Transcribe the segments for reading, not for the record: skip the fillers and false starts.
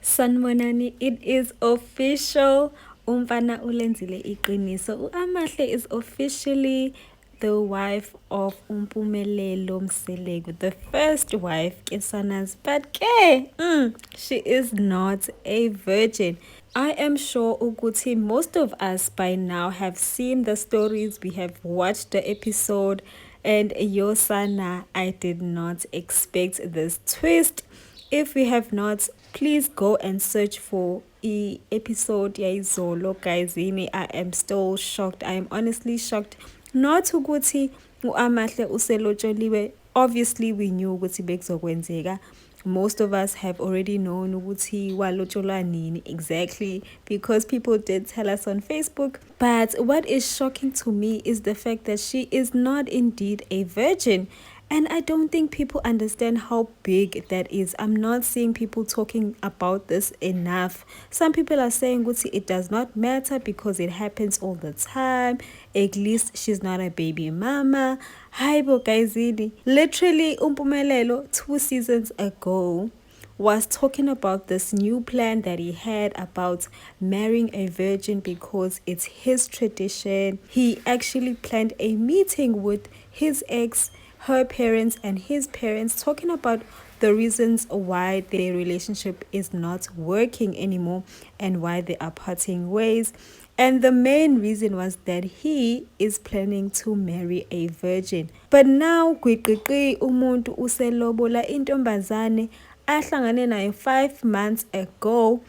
Sanibonani, it is official. Umfana ulenzile iqiniso. U-Amahle is officially the wife of Umpumelelo Mseleko, the first wife, Kesana's. But she is not a virgin. I am sure ukuthi most of us by now have seen the stories, we have watched the episode, and Yosana, I did not expect this twist. If we have not, please go and search for episode yaizolo guys. I am still shocked. I am honestly shocked. Not ukuthi uAmahle uselotsholiwe. Obviously we knew ukuthi bekuzokwenzeka. Most of us have already known ukuthi walotsholwa nini exactly, because people did tell us on Facebook. But what is shocking to me is the fact that she is not indeed a virgin. And I don't think people understand how big that is. I'm not seeing people talking about this enough. Some people are saying it does not matter because it happens all the time. At least she's not a baby mama. Haibo guysini. Literally, Umpumelelo 2 seasons ago was talking about this new plan that he had about marrying a virgin because it's his tradition. He actually planned a meeting with his ex, her parents, and his parents, talking about the reasons why their relationship is not working anymore and why they are parting ways. And the main reason was that he is planning to marry a virgin. But now, kwiqiqi umuntu uselobola intombazane ahlangane nayo 5 months ago,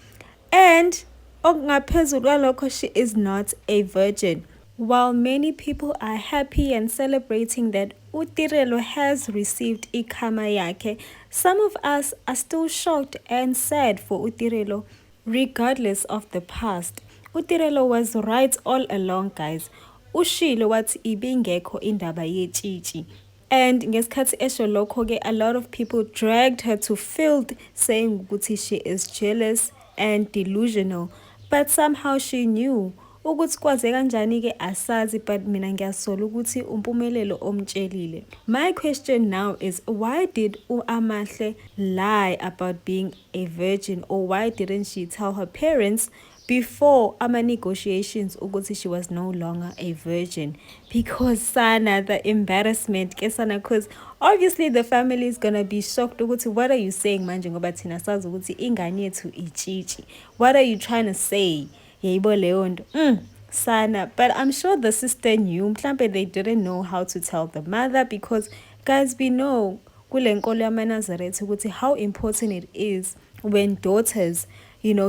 and okungaphezulu kwalokho, she is not a virgin. While many people are happy and celebrating that uTirelo has received ikama yakhe, some of us are still shocked and sad for uTirelo regardless of the past. uTirelo was right all along, guys. Ushilo wathi ibingekho indaba yetshitshi. And ngesikhathi esho lokho ke, a lot of people dragged her to field saying ukuthi she is jealous and delusional. But somehow she knew. Ukuthi kwaze kanjani ke asazi, but mina ngiyasola ukuthi Umpumelelo omtshelile. My question now is, why did uAmahle lie about being a virgin, or why didn't she tell her parents before negotiations ukuthi she was no longer a virgin? Because sana, the embarrassment ke sana, because obviously the family is gonna be shocked ukuthi what are you saying manje ngoba thina sazi ukuthi ingane yethu itshitshi. What are you trying to say? Yebo leyo nto. Sana, but I'm sure the sister knew. Mhlambe they didn't know how to tell the mother, because guys, we know kule nkolo yamaNazaretha ukuthi how important it is when daughters,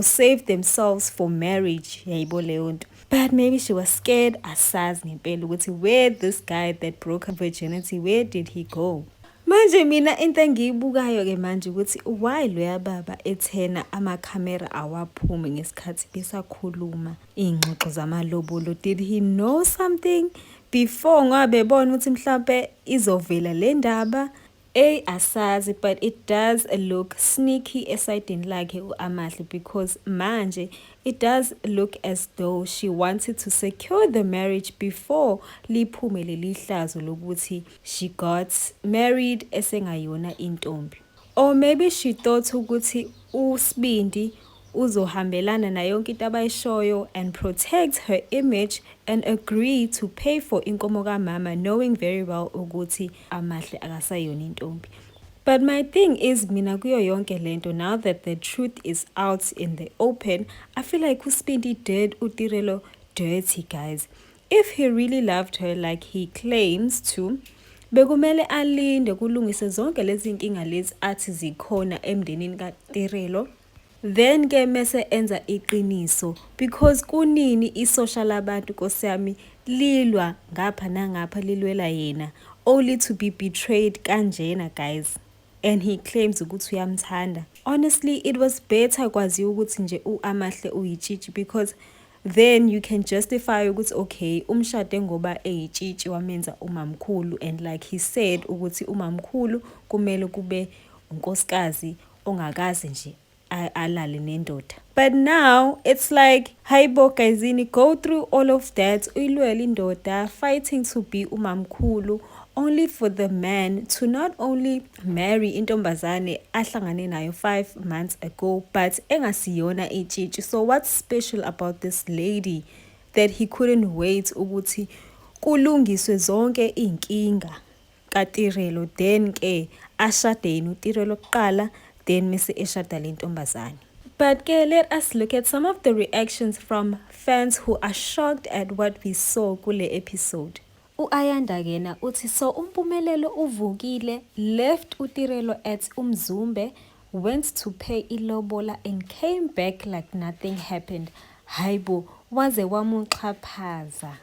save themselves for marriage. Yebo leyo nto. But maybe she was scared. Asazi ngempela ukuthi where this guy that broke her virginity, where did he go? Manje mina into engiyibukayo ke manje ukuthi why loya baba ethena amakhamera awaphume ngesikhathi besakhuluma ingxoxo zamalobolo. Did he know something before ngoba bebona ukuthi mhlambe izovela le ndaba? Asazi, but it does look sneaky esayidini lakhe uAmahle, because manje it does look as though she wanted to secure the marriage before liphume leli hlazo lokuthi she got married esengayona intombi. Or maybe she thought ukuthi uSibindi uzohambelana na yonke into abayishoyo and protect her image and agree to pay for inkomo kamama, knowing very well ukuthi Amahle akasayona intombi. But my thing is, mina kuyo yonke lento, now that the truth is out in the open, I feel like uSibindi did uTirelo dirty, guys. If he really loved her like he claims to, bekumele alinde kulungise zonke lezi inkinga lezi athi zikhona emndenini kaTirelo, then ke mase enza iqiniso, because kunini isocial abantu nkosiyami lilwa ngapha nangapha lilwela yena only to be betrayed kanjena, guys. And he claims ukuthi uyamthanda. Honestly, it was better kwaziwa ukuthi nje uAmahle uyitshitshi, because then you can justify ukuthi okay, umshade ngoba eyitshitshi wamenza umamkhulu, and like he said ukuthi umamkhulu kumele kube unkosikazi ongakazi nje alale nendoda. But now it's like, hayibo guysini, go through all of that, uyilwela indoda, fighting to be umamkhulu, only for the man to not only marry intombazane ahlangane nayo 5 months ago, but engasiyona itshitshi. So what's special about this lady that he couldn't wait ukuthi kulungiswe zonke inkinga kaTirelo, then ke ashade yena uTirelo kuqala, then mase eshada le ntombazane. But let us look at some of the reactions from fans who are shocked at what we saw kule episode. U-Ayanda kena uthi so uMpumelelo uvukile, left uTirelo at uMzumbe, went to pay ilobola and came back like nothing happened. Hayibo, waze wamuxhaphaza.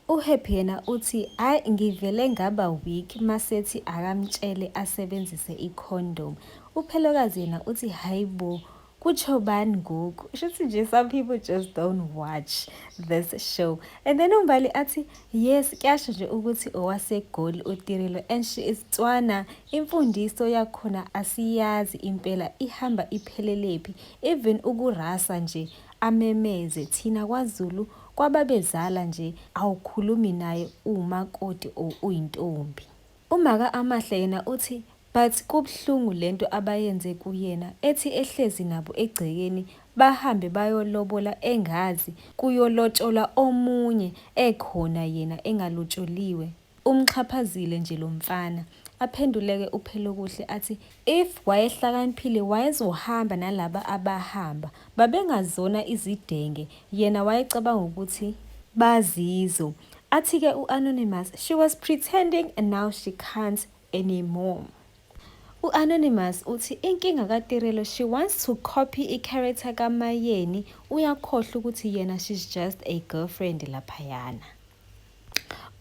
uHappy yena uthi hayi ngivele ngaba weak masethi akamtshele asebenzise icondom. Uphelokazi yena uthi hayibo kutsho bani ngoku? Shuthi nje some people just don't watch this show. And then uMbali athi yes kuyasho nje ukuthi owaseGoli uTirelo and she is Tswana. Imfundiso yakhona asiyazi impela ihamba iphelelepi. Even ukurasa nje amemeze thina kwaZulu kwababezala nje awukhulumi naye umakoti uyintombi. Umaka Amahle yena uthi but kubhlungu lento abayenze kuyena ethi ehlezi nabo egcekeni bahambe bayolobola engazi kuyolotshola omunye ekhona yena engalotsholiwe. Umxhaphazile nje lo mfana. Aphenduleke uPhelokuhle athi if wayehlakaniphile wayezohamba nalaba abahamba babengazona izidenge, yena wayecabanga ukuthi bazizo. Athi ke uAnonymous she was pretending and now she can't anymore. uAnonymous uthi inkinga kaTirelo she wants to copy i-character kaMayeni, uyakhohlwa ukuthi yena she's just a girlfriend laphayana.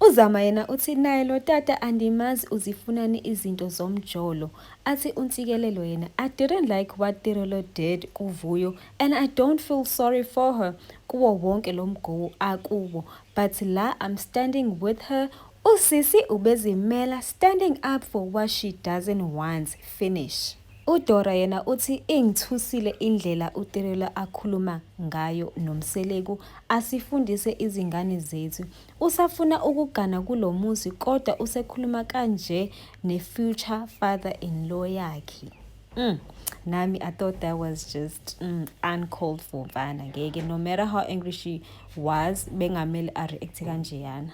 Uzama yena uthi naye lo tata andimazi uzifunani izinto zomjolo. Athi untsikelelo yena I didn't like what Tirelo did kuVuyo and I don't feel sorry for her kuwo wonke lo mgowo akuwo, but la I'm standing with her. Usisi ubezimela standing up for what she doesn't want. Finish. uDora yena uthi ingithusile indlela uTirelo akhuluma ngayo noMseleku, asifundise izingane zethu. Usafuna ukugana kulomuzi kodwa usekhuluma kanje nefuture father-in-law yakhe. Nami I thought that was just uncalled for mfana ngeke, no matter how angry she was bengamele a react kanjeyana.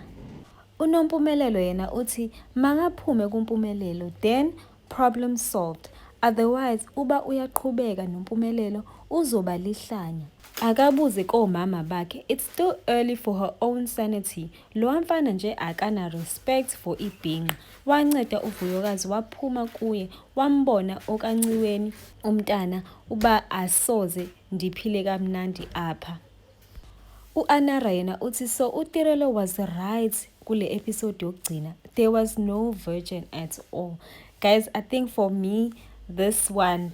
uNompumelelo yena uthi makaphume kuMpumelelo then problem solved, otherwise uba uyaqhubeka noMpumelelo uzoba lihlanya. Akabuze komama bakhe, it's still early for her own sanity. Lo mfana nje akana respect for ibhinqa. Wanceda uVuyokazi waphuma kuye wambona okanciweni umntana uba asoze ndiphile kamnandi apha. uAnara yena uthi so uTirelo was right kule episode yokugcina. There was no virgin at all. Guys, I think for me this one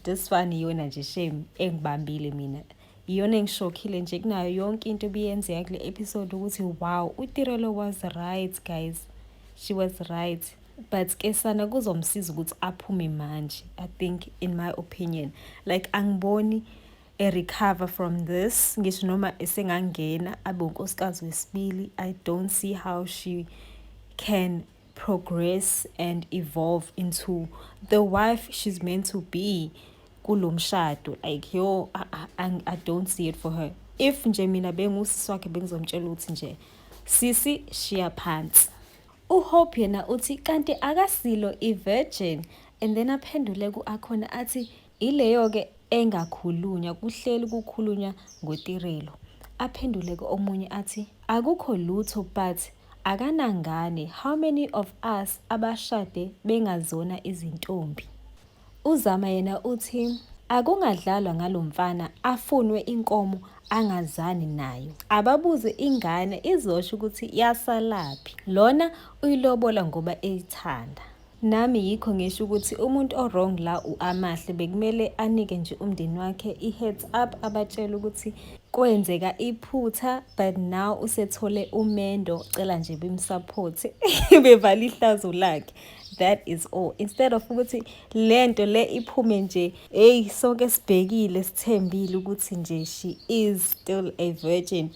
iyona nje shame engibambile mina. Iyona engishokhile nje kunayo yonke into biyenzeka kule episode ukuthi wow, uTirelo was right guys. She was right. But ke sana kuzomsiza ukuthi aphume manje. I think in my opinion like angiboni a recover from this. Ngisho noma esengangena abe unkosikazi wesibili, I don't see how she can progress and evolve into the wife she's meant to be kulomshado. Like yo, I don't see it for her. If nje mina bengusisi wakhe bengizomtshela ukuthi nje sisi shiya phansi. uHope yena uthi kanti akasilo ivirgin, and then aphendule kuAkhona athi ileyo ke engakhulunywa, kuhleli kukhulunywa ngoTirelo. Aphendule omunye athi akukho lutho but akanangane. How many of us abashade bengazona izintombi? Uzama yena uthi akungadlalwa ngalomfana afunwe inkomo angazani nayo. Ababuze ingane izosho ukuthi yasalaphi. Lona uyilobola ngoba eyithanda. Nami yikho ngisho ukuthi umuntu wrong la uAmahle bekumele anike nje umndeni wakhe i-heads up, abatshela ukuthi kwenzeka iphutha, but now usethole umendo, cela nje bimsupport bevala ihlazo lakhe. that is all. Instead of ukuthi lento le iphume nje hey sonke sibhekile sithembile ukuthi nje she is still a virgin.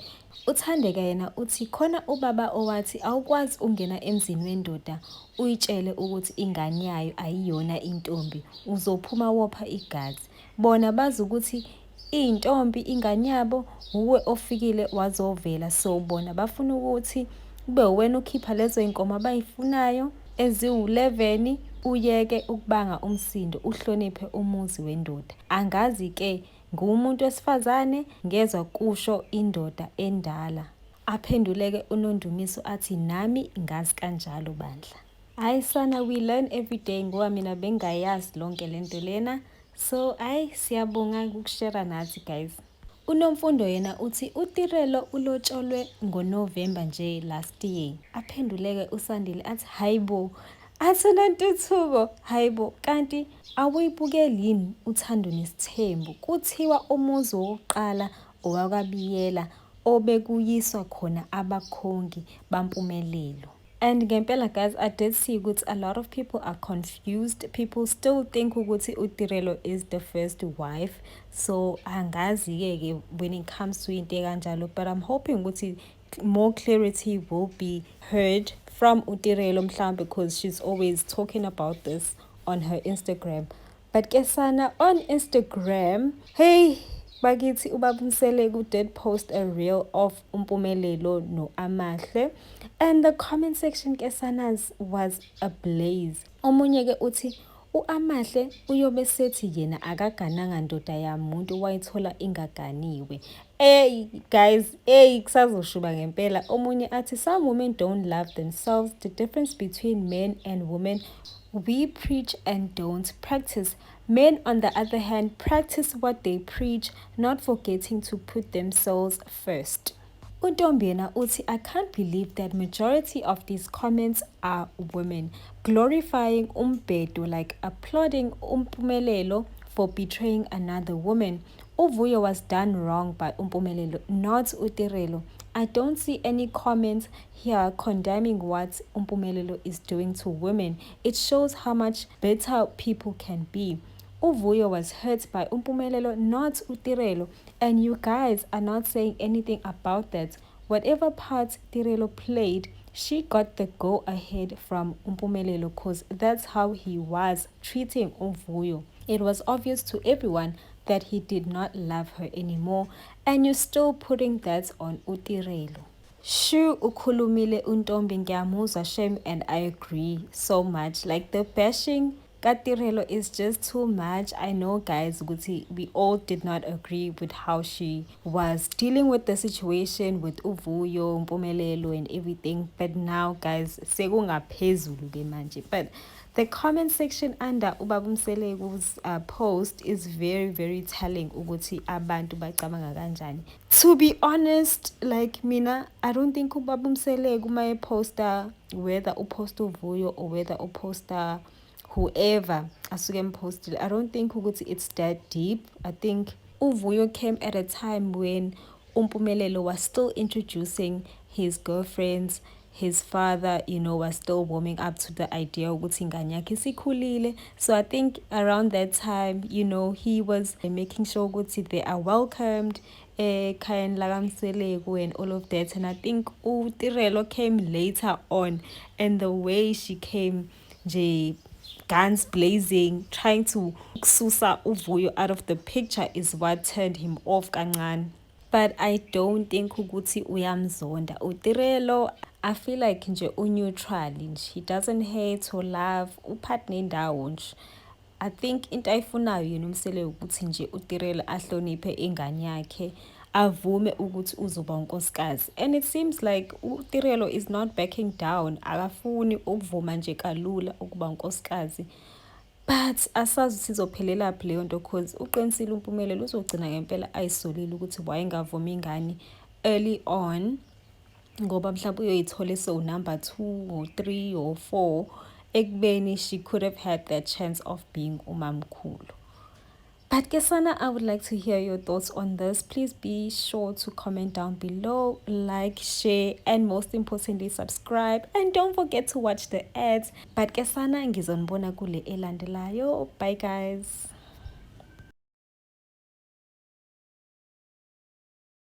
Uthandeka yena uthi khona ubaba owathi awukwazi ungena emzini wendoda uyitshele ukuthi ingane yayo ayiyona intombi uzophuma wopha igazi. Bona bazi ukuthi intombi ingane yabo uwe ofikile wazovela, so bona bafuna ukuthi kube wena ukhipha lezo inkomo abayifunayo eziwu11 uyeke ukubanga umsindo uhloniphe umuzi wendoda. Angazi ke ngumuntu wesifazane ngezwe kusho indoda endala. Aphenduleke uNondumiso athi nami ngazi kanjalo bandla. Hayi sana, we learn every day ngoba mina bengayazi lonke lento lena. So siyabonga ukushare nathi guys. UNomfundo yena uthi uTirelo ulotsholwe ngoNovember nje last year. Aphenduleke uSandile athi hayibo athi noNtuthuko hayibo kanti awuyibukeli yini uthando nesithembu kuthiwa umuzi wokuqala owakabiyela obekuyiswa khona abakhongi bampumelelo. And ngempela guys, I did see ukuthi a lot of people are confused. People still think ukuthi uTirelo is the first wife. So angazi ke when it comes to into kanjalo, but I'm hoping ukuthi more clarity will be heard from uTirelo mhlawumbe because she's always talking about this on her Instagram. But kesana on Instagram, hey bakithi ubaba Mseleku did post a reel of Umpumelelo no Amahle, and the comment section kesanas was ablaze. Omunye ke uthi uAmahle uyobe sethi yena akagananga ndoda yamuntu wayithola ingaganiwe. Hey guys, kusazoshuba ngempela. Omunye athi some women don't love themselves. The difference between men and women, we preach and don't practice. Men, on the other hand, practice what they preach, not forgetting to put themselves first. Udombiena uti, I can't believe that majority of these comments are women glorifying Umbedo, like applauding Umpumelelo for betraying another woman. Uvuyo was done wrong by Umpumelelo, not uTirelo. I don't see any comments here condemning what Umpumelelo is doing to women. It shows how much better people can be. Uvuyo was hurt by Umpumelelo, not uTirelo, and you guys are not saying anything about that. Whatever part Tirelo played, she got the go-ahead from Umpumelelo because that's how he was treating Uvuyo. It was obvious to everyone that he did not love her anymore, and you're still putting that on uTirelo. Shu ukhulumile untombi ngiyamuzwa shame, and I agree so much. Like the bashing kaTirelo is just too much. I know guys, we all did not agree with how she was dealing with the situation with Uvuyo, Mpumelelo and everything. But now guys, sekungaphezulu ke manje. But the comment section under Ubaba Mselegu's post is very, very telling ukuthi abantu bacabanga kanjani. To be honest, like mina, I don't think Ubaba Mselegu may poster whether uposta Uvuyo or whether uposta whoever asuke posted. I don't think ukuthi it's that deep. I think Uvuyo came at a time when Umpumelelo was still introducing his girlfriends. His father, was still warming up to the idea ukuthi ingane yakhe isikhulile. So I think around that time, he was making sure ukuthi they are welcomed, ekhayeni lakamseleku and all of that. And I think uTirelo came later on, and the way she came, guns blazing, trying to susa Uvuyo out of the picture is what turned him off kancane. But I don't think ukuthi uyamzonda uTirelo. I feel like nje neutral. He doesn't hate or love. Uphathe nendawo nje. I think into ayifunayo yena umsele ukuthi nje uTirelo ahloniphe ingane yakhe, avume ukuthi uzoba unkosikazi. And it seems like uTirelo is not backing down. Akafuni ukuvuma nje kalula ukuba unkosikazi. But asazi sizophelela phi leyo nto because uqinisile uMpumelelo uzogcina ngempela ayisolile ukuthi wayengavuma ingane early on, ngoba mhlawumbe uyoyithola so number 2 or 3 or 4 ekubeni she could have had that chance of being umamkhulu. But Kesana, I would like to hear your thoughts on this. Please be sure to comment down below, like, share, and most importantly, subscribe. And don't forget to watch the ads. But Kesana, ngizonibona kule elandelayo. Bye guys.